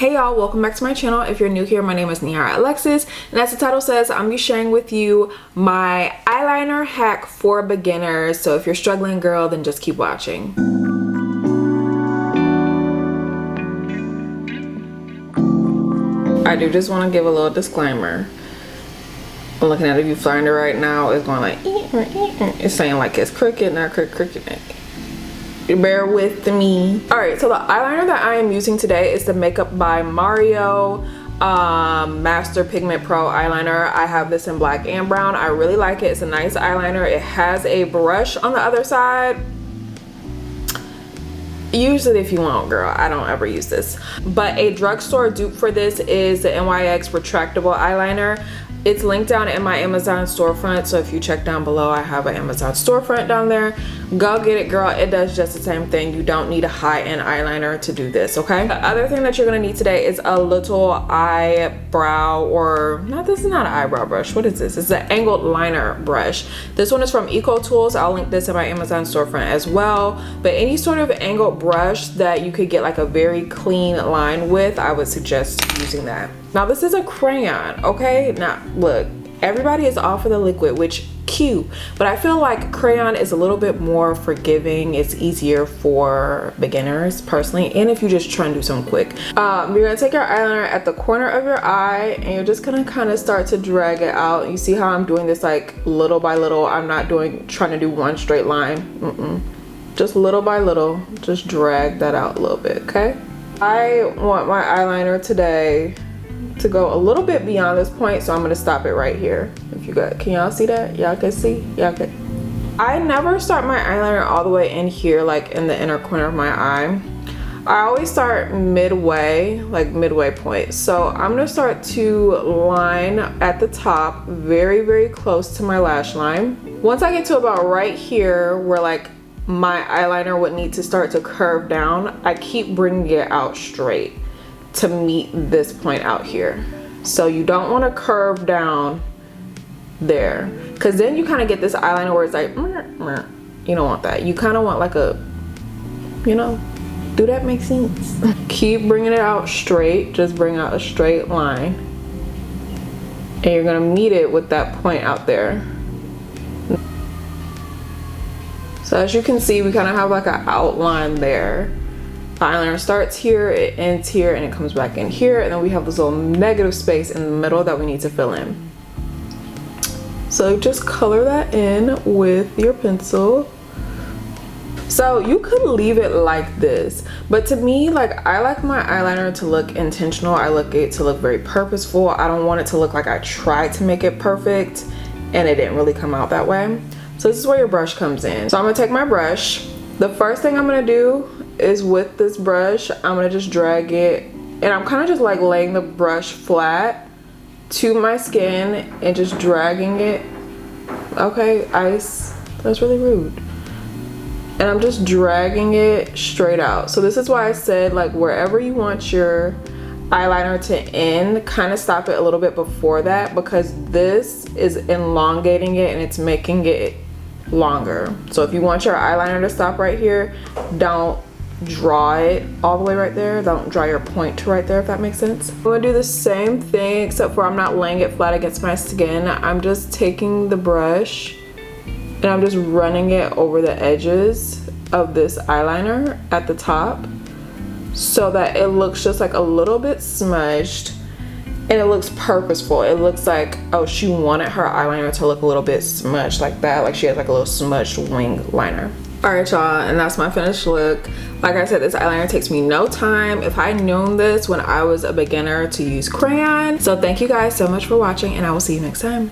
Hey y'all, welcome back to my channel. If you're new here, my name is Niara Alexis, and as the title says, I'm gonna be sharing with you my eyeliner hack for beginners. So if you're struggling, girl, then just keep watching. I do just want to give a little disclaimer. I'm looking at a viewfinder right now. It's going like it's saying like it's crooked, not crooked. Bear with me. All right, so the eyeliner that I am using today is the Makeup by Mario Master Pigment Pro eyeliner. I have this in black and brown. I really like it. It's a nice eyeliner. It has a brush on the other side. Use it if you want, girl. I don't ever use this. But a drugstore dupe for this is the NYX retractable eyeliner. It's linked down in my Amazon storefront, so if you check down below, I have an Amazon storefront down there. Go get it, girl. It does just the same thing. You don't need a high-end eyeliner to do this, okay? The other thing that you're gonna need today is a little eyebrow, or no, this is not an eyebrow brush. What is this? It's an angled liner brush. This one is from Eco Tools. I'll link this in my Amazon storefront as well. But any sort of angled brush that you could get like a very clean line with, I would suggest using that. Now this is a crayon, okay? Now look, everybody is all for the liquid, which cute, but I feel like crayon is a little bit more forgiving. It's easier for beginners personally, and if you just try and do something quick. You're gonna take your eyeliner at the corner of your eye, and you're just gonna kind of start to drag it out. You see how I'm doing this like little by little. I'm not trying to do one straight line. Just little by little, just drag that out a little bit, okay? I want my eyeliner today to go a little bit beyond this point, so I'm gonna stop it right here. If you got, can y'all see that? Y'all can see? Y'all can. I never start my eyeliner all the way in here, like in the inner corner of my eye. I always start midway, like midway point. So I'm gonna start to line at the top, very, very close to my lash line. Once I get to about right here, where like my eyeliner would need to start to curve down, I keep bringing it out straight to meet this point out here. So you don't want to curve down there, because then you kind of get this eyeliner where it's like you don't want that. You kind of want like a, you know, do that make sense? Keep bringing it out straight. Just bring out a straight line, and you're gonna meet it with that point out there. So as you can see, we kind of have like an outline there. Eyeliner starts here, it ends here, and it comes back in here, and then we have this little negative space in the middle that we need to fill in. So just color that in with your pencil. So you could leave it like this, but to me, like, I like my eyeliner to look intentional. I like it to look very purposeful. I don't want it to look like I tried to make it perfect and it didn't really come out that way. So this is where your brush comes in. So I'm gonna take my brush. The first thing I'm gonna do is with this brush, I'm gonna just drag it, and I'm kind of just like laying the brush flat to my skin and just dragging it. Okay, ice, that's really rude. And I'm just dragging it straight out. So this is why I said, like, wherever you want your eyeliner to end, kind of stop it a little bit before that, because this is elongating it and it's making it longer. So if you want your eyeliner to stop right here, don't draw it all the way right there. Don't draw your point to right there, if that makes sense. I'm gonna do the same thing, except for I'm not laying it flat against my skin. I'm just taking the brush and I'm just running it over the edges of this eyeliner at the top, so that it looks just like a little bit smudged and it looks purposeful. It looks like, oh, she wanted her eyeliner to look a little bit smudged like that, like she has like a little smudged wing liner. All right, y'all, and that's my finished look. Like I said, this eyeliner takes me no time. If I known this when I was a beginner to use crayon. So thank you guys so much for watching, and I will see you next time.